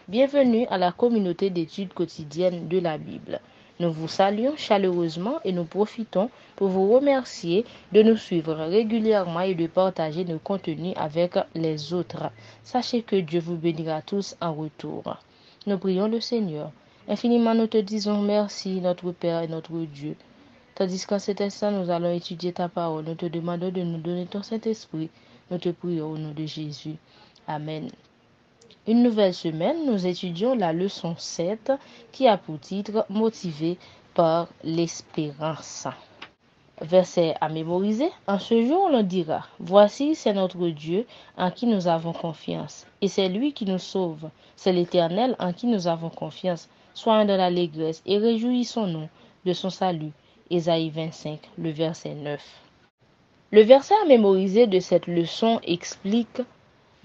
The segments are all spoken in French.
Bienvenue à la communauté d'études quotidiennes de la Bible. Nous vous saluons chaleureusement et nous profitons pour vous remercier de nous suivre régulièrement et de partager nos contenus avec les autres. Sachez que Dieu vous bénira tous en retour. Nous prions le Seigneur. Infiniment nous te disons merci, notre Père et notre Dieu. Tandis qu'en cet instant nous allons étudier ta parole, nous te demandons de nous donner ton Saint-Esprit. Nous te prions au nom de Jésus. Amen. Une nouvelle semaine, nous étudions la leçon 7 qui a pour titre « Motivé par l'espérance ». Verset à mémoriser. En ce jour, l'on dira « Voici, c'est notre Dieu en qui nous avons confiance, et c'est lui qui nous sauve. C'est l'Éternel en qui nous avons confiance. Soyons dans l'allégresse et réjouissons-nous de son salut. » Ésaïe 25, le verset 9. Le verset à mémoriser de cette leçon explique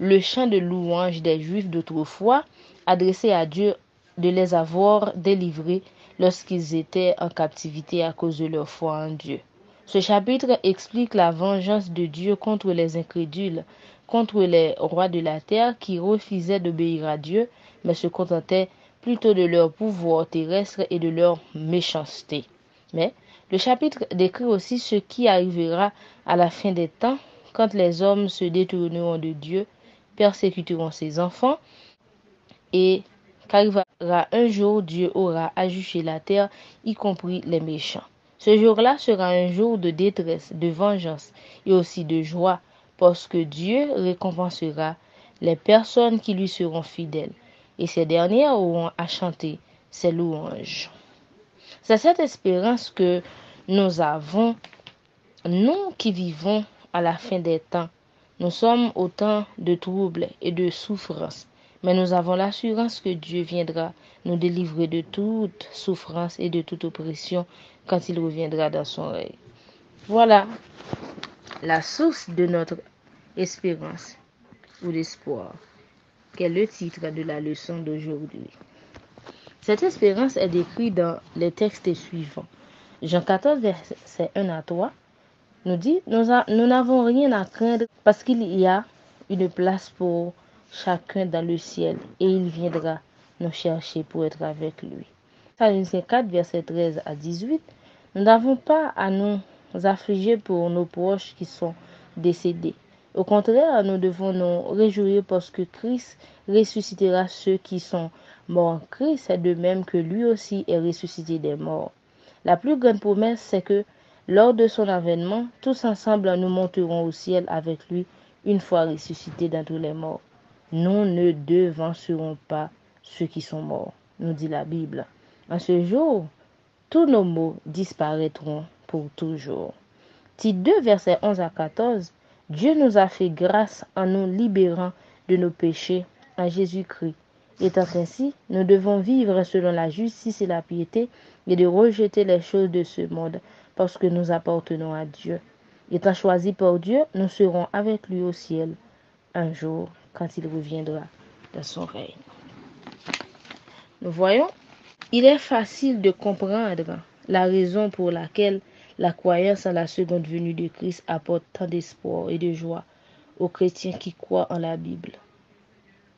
le chant de louange des Juifs d'autrefois, adressé à Dieu de les avoir délivrés lorsqu'ils étaient en captivité à cause de leur foi en Dieu. Ce chapitre explique la vengeance de Dieu contre les incrédules, contre les rois de la terre qui refusaient d'obéir à Dieu, mais se contentaient plutôt de leur pouvoir terrestre et de leur méchanceté. Mais le chapitre décrit aussi ce qui arrivera à la fin des temps, quand les hommes se détourneront de Dieu, persécuteront ses enfants, et qu'arrivera un jour, Dieu aura à juger la terre, y compris les méchants. Ce jour-là sera un jour de détresse, de vengeance et aussi de joie, parce que Dieu récompensera les personnes qui lui seront fidèles, et ces dernières auront à chanter ses louanges. C'est cette espérance que nous avons, nous qui vivons à la fin des temps. Nous sommes au temps de troubles et de souffrances, mais nous avons l'assurance que Dieu viendra nous délivrer de toute souffrance et de toute oppression quand il reviendra dans son règne. Voilà la source de notre espérance ou d'espoir, qui est le titre de la leçon d'aujourd'hui. Cette espérance est décrite dans les textes suivants. Jean 14, verset 1 à 3. Nous dit, nous n'avons rien à craindre parce qu'il y a une place pour chacun dans le ciel et il viendra nous chercher pour être avec lui. Saint 4, verset 13 à 18. Nous n'avons pas à nous affliger pour nos proches qui sont décédés. Au contraire, nous devons nous réjouir parce que Christ ressuscitera ceux qui sont morts en Christ, c'est de même que lui aussi est ressuscité des morts. La plus grande promesse, c'est que lors de son avènement, tous ensemble nous monterons au ciel avec lui une fois ressuscités d'entre les morts. Nous ne devancerons pas ceux qui sont morts, nous dit la Bible. En ce jour, tous nos maux disparaîtront pour toujours. Tite 2, versets 11 à 14. Dieu nous a fait grâce en nous libérant de nos péchés en Jésus-Christ. Étant ainsi, nous devons vivre selon la justice et la piété et de rejeter les choses de ce monde parce que nous appartenons à Dieu. Étant choisis par Dieu, nous serons avec lui au ciel un jour quand il reviendra dans son règne. Nous voyons, il est facile de comprendre la raison pour laquelle la croyance en la seconde venue de Christ apporte tant d'espoir et de joie aux chrétiens qui croient en la Bible.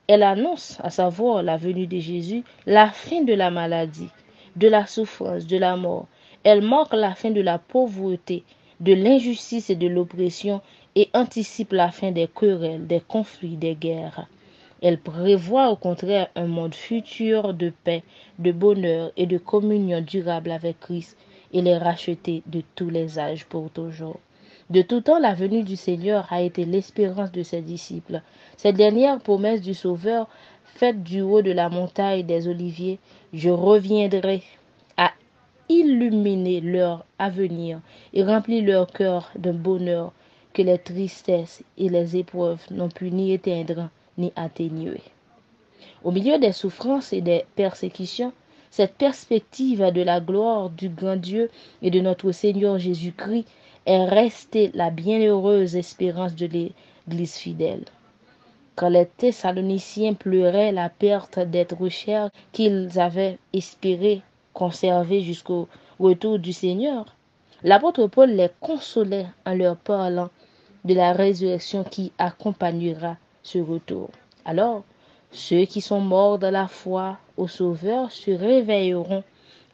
Elle annonce, à savoir la venue de Jésus, la fin de la maladie, de la souffrance, de la mort. Elle marque la fin de la pauvreté, de l'injustice et de l'oppression et anticipe la fin des querelles, des conflits, des guerres. Elle prévoit au contraire un monde futur de paix, de bonheur et de communion durable avec Christ et les rachetés de tous les âges pour toujours. De tout temps, la venue du Seigneur a été l'espérance de ses disciples. Cette dernière promesse du Sauveur, faite du haut de la montagne des Oliviers, je reviendrai, à illuminer leur avenir et remplir leur cœur d'un bonheur que les tristesses et les épreuves n'ont pu ni éteindre ni atténuer. Au milieu des souffrances et des persécutions, cette perspective de la gloire du grand Dieu et de notre Seigneur Jésus-Christ est restée la bienheureuse espérance de l'Église fidèle. Quand les Thessaloniciens pleuraient la perte d'êtres chers qu'ils avaient espéré conserver jusqu'au retour du Seigneur, l'apôtre Paul les consolait en leur parlant de la résurrection qui accompagnera ce retour. Alors, Ceux qui sont morts dans la foi au Sauveur se réveilleront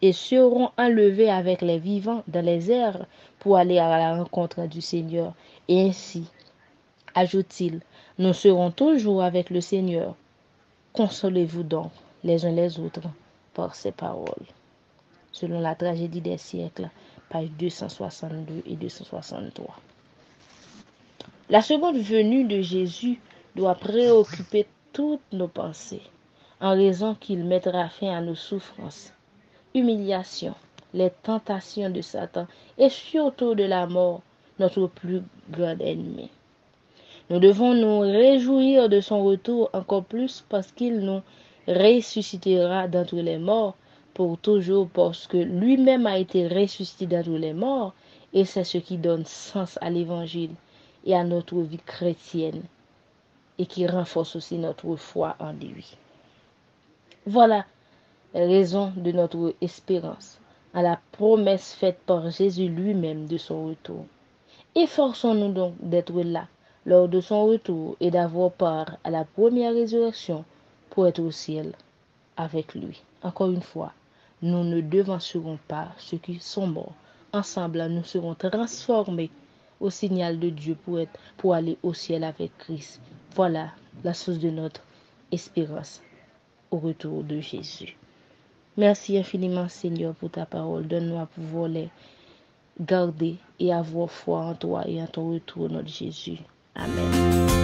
et seront enlevés avec les vivants dans les airs pour aller à la rencontre du Seigneur. Et ainsi, ajoute-t-il, nous serons toujours avec le Seigneur. Consolez-vous donc les uns les autres par ces paroles. Selon la tragédie des siècles, pages 262 et 263. La seconde venue de Jésus doit préoccuper toutes nos pensées, en raison qu'il mettra fin à nos souffrances, humiliations, les tentations de Satan et surtout de la mort, notre plus grand ennemi. Nous devons nous réjouir de son retour encore plus parce qu'il nous ressuscitera d'entre les morts pour toujours, parce que lui-même a été ressuscité d'entre les morts, et c'est ce qui donne sens à l'évangile et à notre vie chrétienne, et qui renforce aussi notre foi en lui. Voilà la raison de notre espérance, à la promesse faite par Jésus lui-même de son retour. Efforçons-nous donc d'être là lors de son retour et d'avoir part à la première résurrection pour être au ciel avec lui. Encore une fois, nous ne devancerons pas ceux qui sont morts. Ensemble, nous serons transformés au signal de Dieu pour aller au ciel avec Christ. Voilà la source de notre espérance au retour de Jésus. Merci infiniment, Seigneur, pour ta parole. Donne-nous à pouvoir les garder et avoir foi en toi et en ton retour, notre Jésus. Amen.